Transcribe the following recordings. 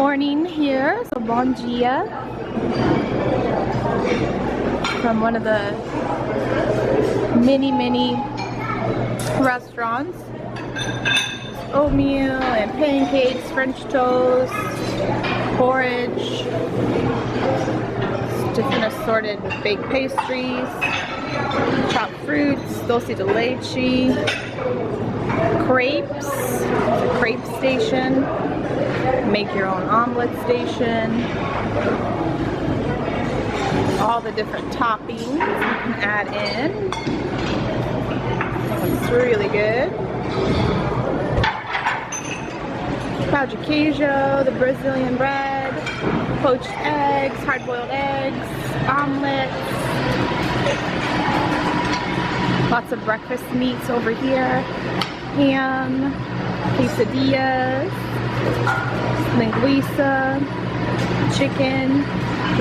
morning here, so bon dia from one of the many restaurants. Oatmeal and pancakes, French toast, porridge, different assorted baked pastries, chopped fruits, dulce de leche, crepes, it's a crepe station, make your own omelet station, all the different toppings you can add in. It's really good. Pão de queijo, the Brazilian bread, poached eggs, hard-boiled eggs, omelets, lots of breakfast meats over here, ham, quesadillas, linguiça, chicken,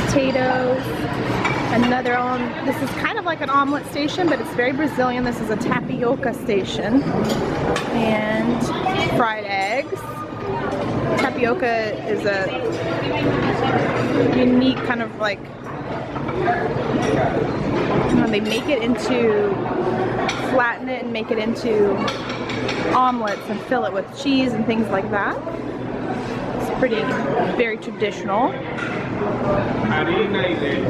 potatoes, another this is kind of like an omelet station, but it's very Brazilian. This is a tapioca station, and fried eggs. Tapioca is a unique kind of like, they make it into, flatten it and make it into omelets and fill it with cheese and things like that. It's very traditional.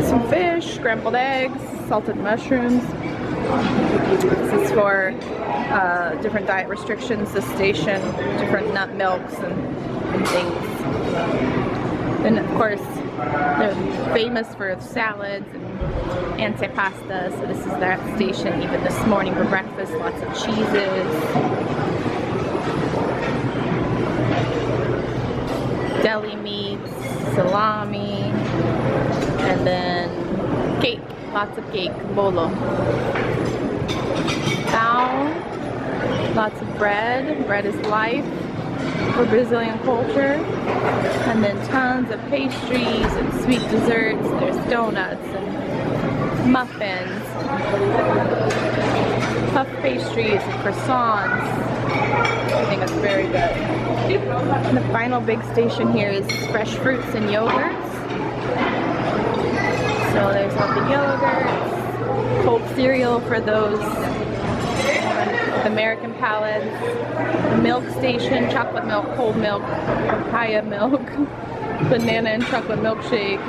Some fish, scrambled eggs, salted mushrooms. This is for different diet restrictions, this station, different nut milks and things. And of course, they're famous for salads and antipasta, so this is that station even this morning for breakfast. Lots of cheeses, deli meats, salami, and then cake, lots of cake, bolo. Pão, lots of bread. Bread is life for Brazilian culture. And then tons of pastries and sweet desserts. There's donuts and muffins, puff pastries and croissants. I think it's very good. And the final big station here is fresh fruits and yogurts. So there's all the yogurts, cold cereal for those with American palates, the milk station, chocolate milk, cold milk, papaya milk, banana and chocolate milkshake,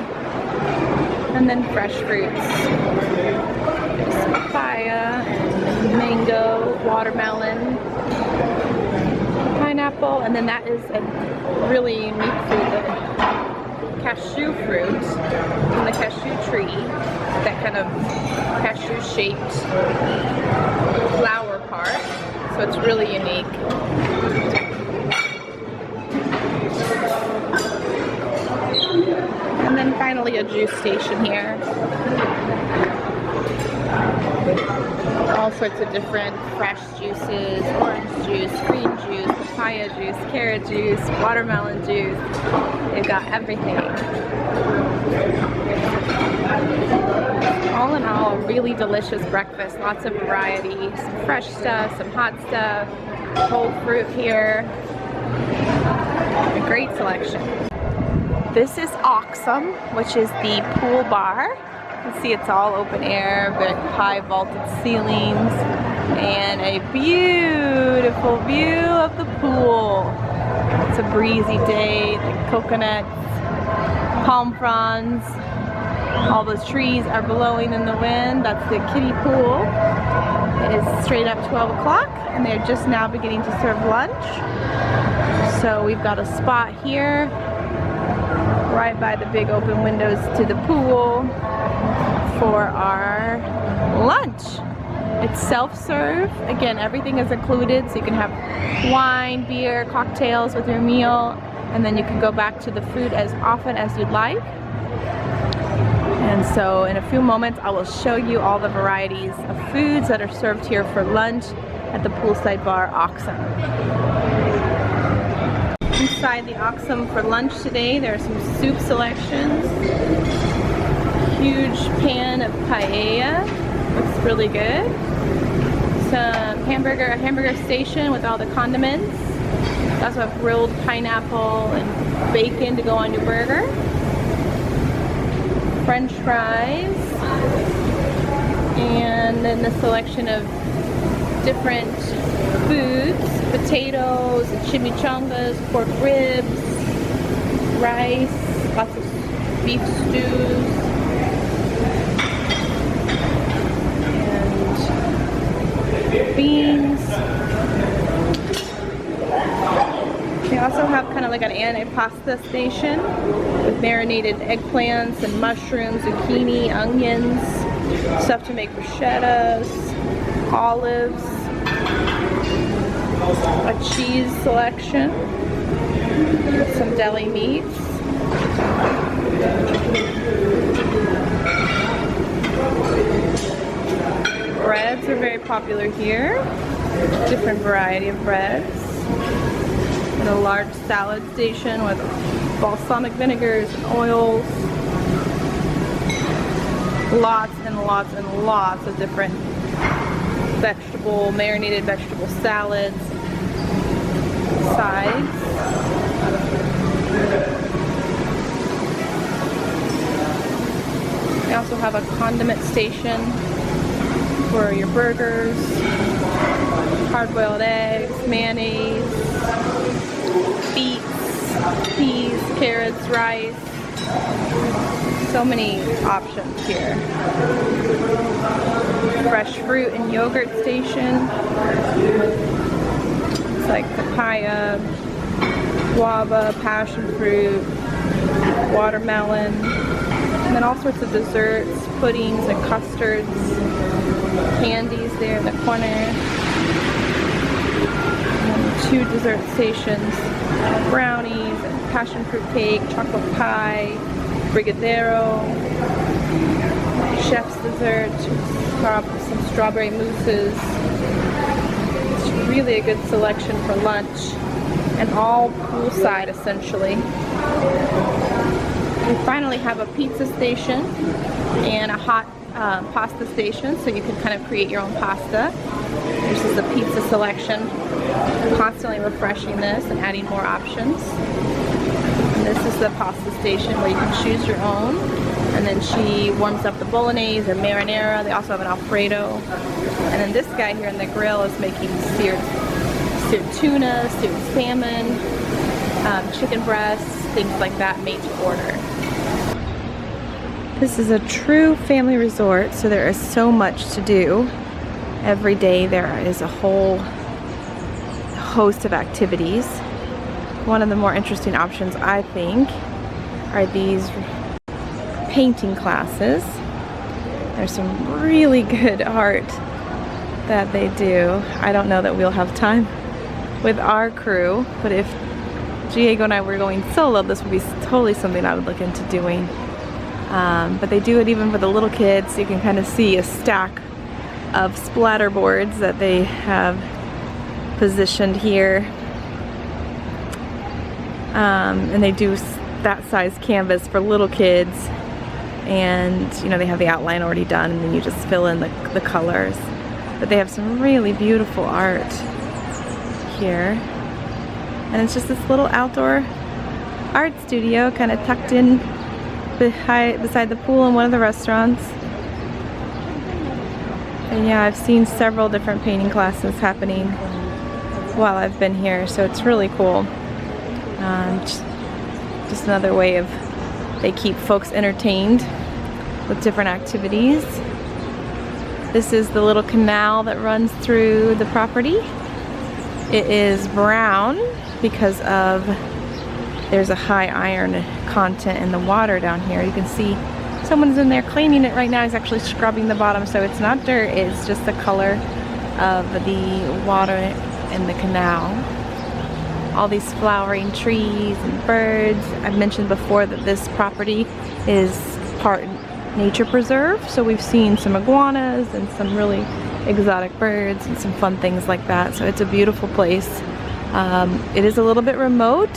and then fresh fruits. There's papaya, mango, watermelon, pineapple, and then that is a really unique fruit, the cashew fruit from the cashew tree, that kind of cashew shaped flower part, so it's really unique. And then finally a juice station here. All sorts of different fresh juices, orange juice, green juice, papaya juice, carrot juice, watermelon juice. They've got everything. All in all, a really delicious breakfast. Lots of variety, some fresh stuff, some hot stuff, whole fruit here. A great selection. This is Awesome, which is the pool bar. You can see it's all open air, very high vaulted ceilings, and a beautiful view of the pool. It's a breezy day, the coconuts, palm fronds, all those trees are blowing in the wind. That's the kiddie pool. It is straight up 12 o'clock, and they're just now beginning to serve lunch. So we've got a spot here, right by the big open windows to the pool, for our lunch. It's self-serve. Again, everything is included, so you can have wine, beer, cocktails with your meal, and then you can go back to the food as often as you'd like. And so in a few moments I will show you all the varieties of foods that are served here for lunch at the poolside bar Awesome. Inside the Awesome for lunch today, there are some soup selections. Huge pan of paella, looks really good. Some a hamburger station with all the condiments. They also have grilled pineapple and bacon to go on your burger. French fries. And then the selection of different foods. Potatoes, chimichangas, pork ribs, rice, lots of beef stews. And beans. They also have kind of like an antipasta station with marinated eggplants and mushrooms, zucchini, onions, stuff to make bruschettas, olives, a cheese selection, some deli meats. Breads are very popular here. Different variety of breads. And a large salad station with balsamic vinegars and oils. Lots and lots and lots of different marinated vegetable salads, sides. They also have a condiment station for your burgers, hard-boiled eggs, mayonnaise, beets, peas, carrots, rice. So many options here. Fresh fruit and yogurt station. It's like papaya, guava, passion fruit, watermelon, and then all sorts of desserts, puddings and custards, candies there in the corner. And then 2 dessert stations, brownies, and passion fruit cake, chocolate pie, brigadeiro, chef's dessert, some strawberry mousses. It's really a good selection for lunch and all poolside essentially. We finally have a pizza station and a hot pasta station, so you can kind of create your own pasta. This is the pizza selection. Constantly refreshing this and adding more options. And this is the pasta station where you can choose your own. And then she warms up the bolognese or marinara. They also have an Alfredo. And then this guy here in the grill is making seared tuna, seared salmon, chicken breasts, things like that made to order. This is a true family resort, so there is so much to do. Every day there is a whole host of activities. One of the more interesting options, I think, are these painting classes. There's some really good art that they do. I don't know that we'll have time with our crew, but if Diego and I were going solo, this would be totally something I would look into doing. But they do it even for the little kids, so you can kind of see a stack of splatter boards that they have positioned here. And they do that size canvas for little kids, and you know, they have the outline already done and then you just fill in the colors. But they have some really beautiful art here, and it's just this little outdoor art studio kind of tucked in beside the pool in one of the restaurants. And yeah, I've seen several different painting classes happening while I've been here, so it's really cool. Just another way of, they keep folks entertained with different activities. This is the little canal that runs through the property. It is brown because of, there's a high iron content in the water down here. You can see someone's in there cleaning it right now. He's actually scrubbing the bottom, so it's not dirt, it's just the color of the water in the canal. All these flowering trees and birds. I've mentioned before that this property is part nature preserve, so we've seen some iguanas and some really exotic birds and some fun things like that. So it's a beautiful place. It is a little bit remote,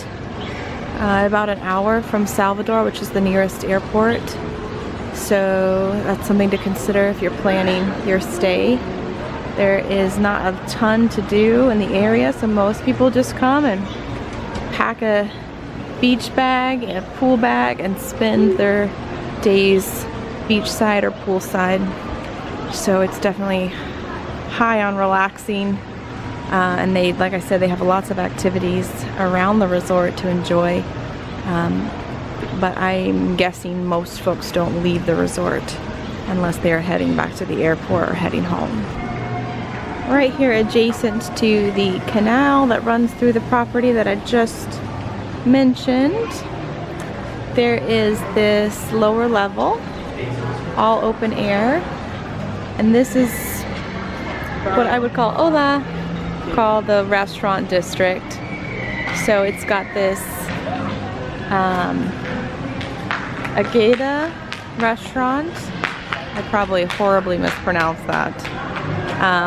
about an hour from Salvador, which is the nearest airport. So that's something to consider if you're planning your stay There is not a ton to do in the area, so most people just come and pack a beach bag and a pool bag and spend their days beachside or poolside. So it's definitely high on relaxing, and they, like I said, they have lots of activities around the resort to enjoy. But I'm guessing most folks don't leave the resort unless they are heading back to the airport or heading home. Right here adjacent to the canal that runs through the property that I just mentioned, there is this lower level, all open air, and this is what I would call the restaurant district. So it's got this Ageda restaurant. I probably horribly mispronounced that.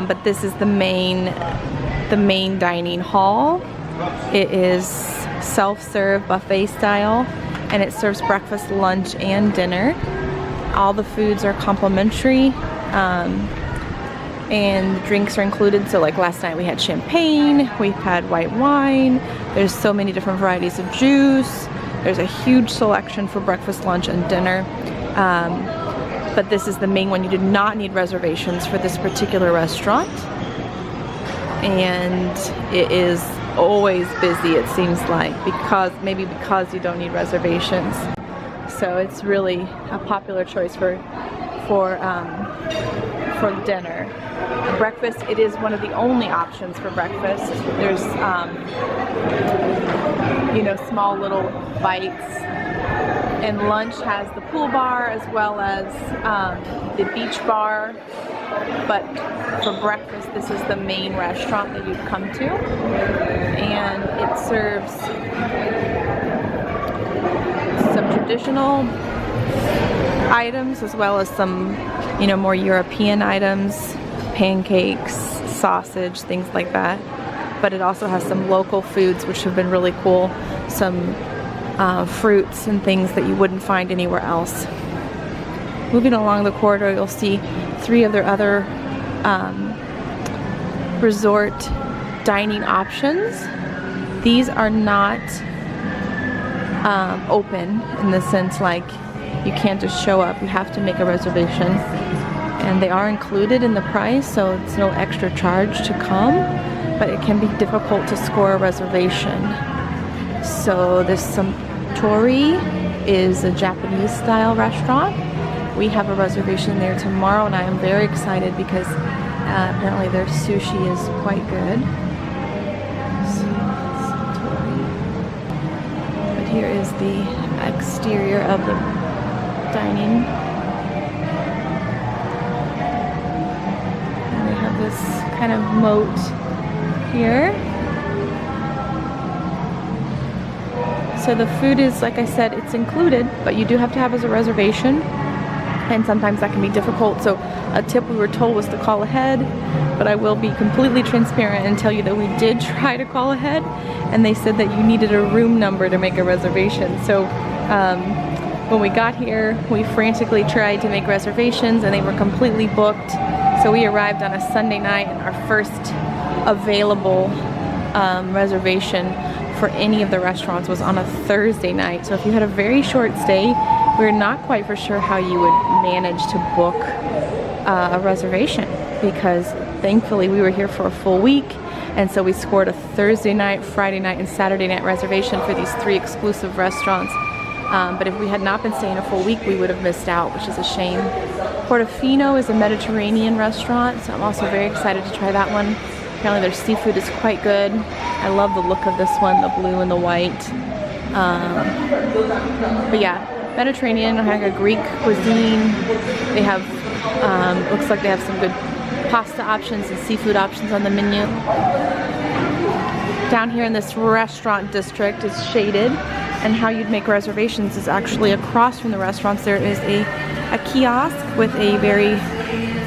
But this is the main dining hall. It is self-serve buffet style, and it serves breakfast, lunch, and dinner. All the foods are complimentary, and the drinks are included. So like last night we had champagne, we've had white wine, there's so many different varieties of juice. There's a huge selection for breakfast, lunch, and dinner. But this is the main one. You do not need reservations for this particular restaurant. And it is always busy, it seems like, maybe because you don't need reservations. So it's really a popular choice for dinner. Breakfast, it is one of the only options for breakfast. There's small little bites. And lunch has the pool bar as well as the beach bar. But for breakfast, this is the main restaurant that you'd come to. And it serves some traditional items as well as some, more European items, pancakes, sausage, things like that. But it also has some local foods which have been really cool. Some fruits and things that you wouldn't find anywhere else. Moving along the corridor, you'll see 3 of their other resort dining options. These are not open in the sense like you can't just show up, you have to make a reservation. And they are included in the price, so it's no extra charge to come, but it can be difficult to score a reservation. So this Suntory is a Japanese style restaurant. We have a reservation there tomorrow, and I am very excited because apparently their sushi is quite good. So, but here is the exterior of the dining. And they have this kind of moat here. So the food is, like I said, it's included, but you do have to have as a reservation, and sometimes that can be difficult. So a tip we were told was to call ahead, but I will be completely transparent and tell you that we did try to call ahead, and they said that you needed a room number to make a reservation. So when we got here, we frantically tried to make reservations, and they were completely booked. So we arrived on a Sunday night, and our first available reservation for any of the restaurants was on a Thursday night. So if you had a very short stay, we're not quite for sure how you would manage to book a reservation, because thankfully we were here for a full week, and so we scored a Thursday night, Friday night, and Saturday night reservation for these 3 exclusive restaurants. But if we had not been staying a full week, we would have missed out, which is a shame. Portofino is a Mediterranean restaurant, so I'm also very excited to try that one. Apparently their seafood is quite good. I love the look of this one, the blue and the white. But yeah, Mediterranean, like a Greek cuisine. They have, looks like they have some good pasta options and seafood options on the menu. Down here in this restaurant district is shaded, and how you'd make reservations is actually across from the restaurants. There is a kiosk with a very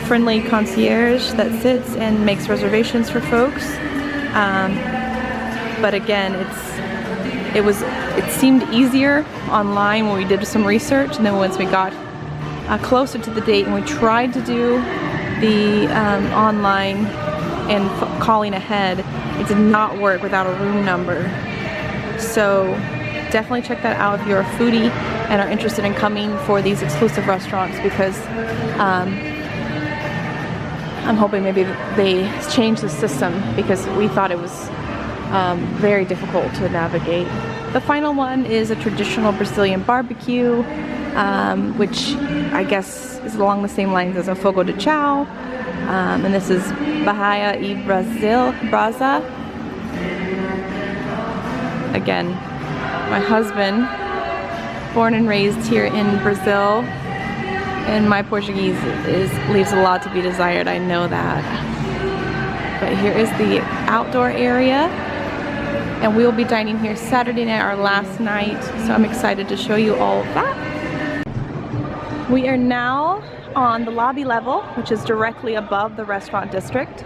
friendly concierge that sits and makes reservations for folks. But again, it seemed easier online when we did some research, and then once we got closer to the date and we tried to do the online and calling ahead, it did not work without a room number. So definitely check that out if you're a foodie and are interested in coming for these exclusive restaurants, because I'm hoping maybe they change the system, because we thought it was very difficult to navigate. The final one is a traditional Brazilian barbecue, which I guess is along the same lines as a fogo de chao. And this is Bahia e Brasa. Again, my husband, born and raised here in Brazil, and my Portuguese leaves a lot to be desired, I know that. But here is the outdoor area, and we will be dining here Saturday night, our last night, so I'm excited to show you all of that. We are now on the lobby level, which is directly above the restaurant district.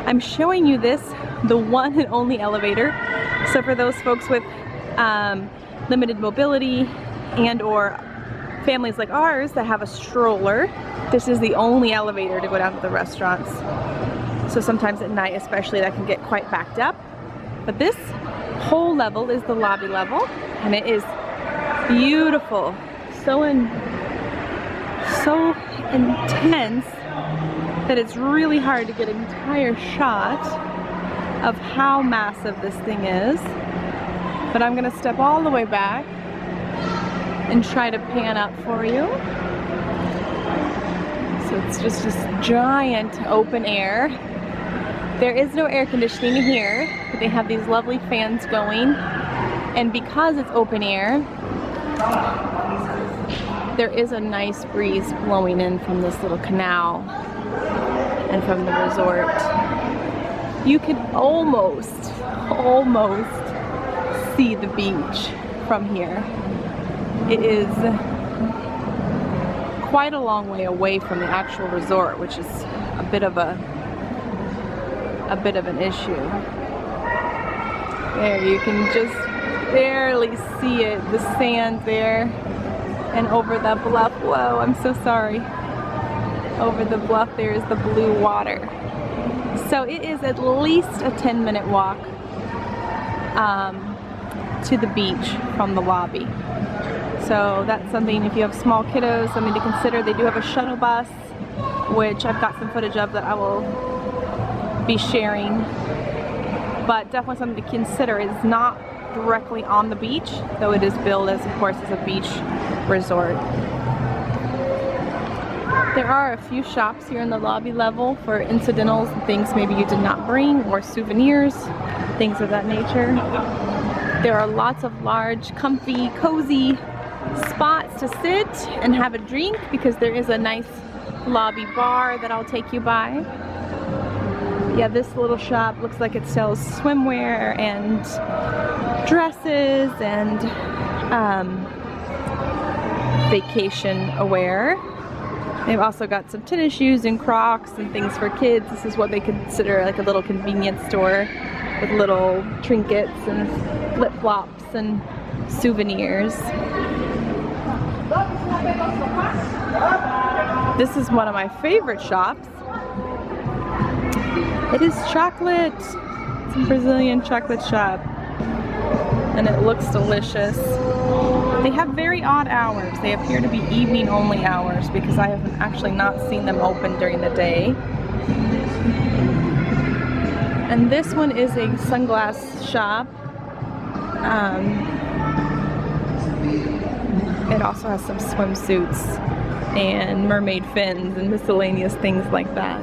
I'm showing you this, the one and only elevator. So for those folks with limited mobility and or families like ours that have a stroller, this is the only elevator to go down to the restaurants. So sometimes at night especially, that can get quite backed up. But this whole level is the lobby level, and it is beautiful. So intense that it's really hard to get an entire shot of how massive this thing is. But I'm gonna step all the way back and try to pan up for you. So it's just this giant open air. There is no air conditioning here, but they have these lovely fans going. And because it's open air, there is a nice breeze blowing in from this little canal and from the resort. You can almost see the beach from here. It is quite a long way away from the actual resort, which is a bit of an issue. There, you can just barely see it, the sand there. And over the bluff, whoa, I'm so sorry. Over the bluff there is the blue water. So it is at least a 10-minute walk to the beach from the lobby. So that's something, if you have small kiddos, something to consider. They do have a shuttle bus, which I've got some footage of that I will be sharing. But definitely something to consider. It's not directly on the beach, though it is billed as, of course, as a beach resort. There are a few shops here in the lobby level for incidentals and things maybe you did not bring, or souvenirs, things of that nature. There are lots of large, comfy, cozy spots to sit and have a drink, because there is a nice lobby bar that I'll take you by. Yeah, this little shop looks like it sells swimwear and dresses and vacation wear. They've also got some tennis shoes and Crocs and things for kids. This is what they consider like a little convenience store with little trinkets and flip-flops and souvenirs. This is one of my favorite shops. It is chocolate. It's a Brazilian chocolate shop, and it looks delicious. They have very odd hours. They appear to be evening only hours, because I have actually not seen them open during the day. And this one is a sunglass shop. It also has some swimsuits and mermaid fins and miscellaneous things like that.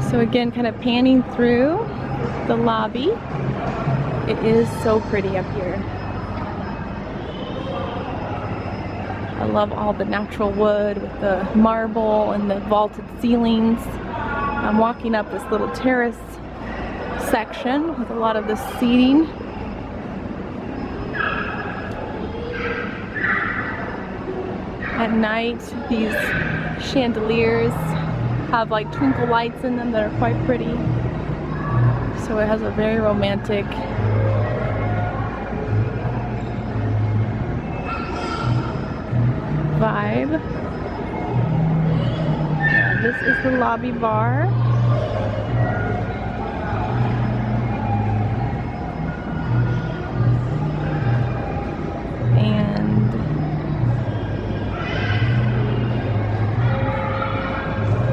So again, kind of panning through the lobby. It is so pretty up here. I love all the natural wood with the marble and the vaulted ceilings. I'm walking up this little terrace section with a lot of the seating. At night, these chandeliers have like twinkle lights in them that are quite pretty. So it has a very romantic vibe. This is the lobby bar. And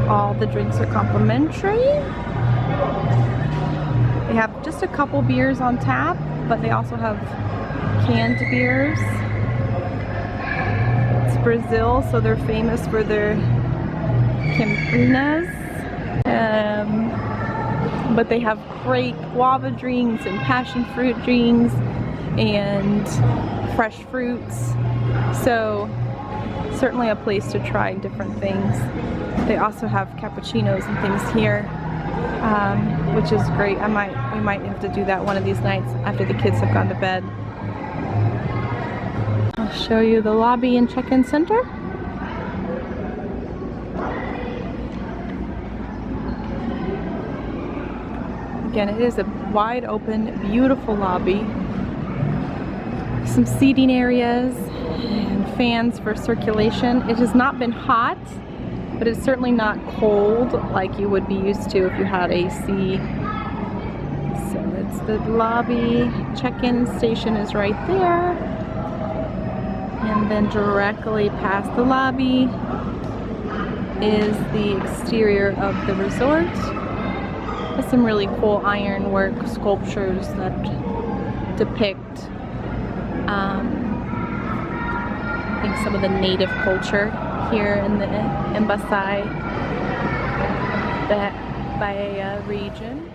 all the drinks are complimentary. They have just a couple beers on tap, but they also have canned beers. It's Brazil, so they're famous for their Campinas. But they have great guava drinks and passion fruit drinks and fresh fruits. So certainly a place to try different things. They also have cappuccinos and things here, which is great. We might have to do that one of these nights after the kids have gone to bed. I'll show you the lobby and check-in center. Again, it is a wide open, beautiful lobby. Some seating areas and fans for circulation. It has not been hot, but it's certainly not cold like you would be used to if you had AC. So it's the lobby. Check-in station is right there. And then directly past the lobby is the exterior of the resort. There's some really cool ironwork sculptures that depict I think some of the native culture here in the Imbassai Bahia region.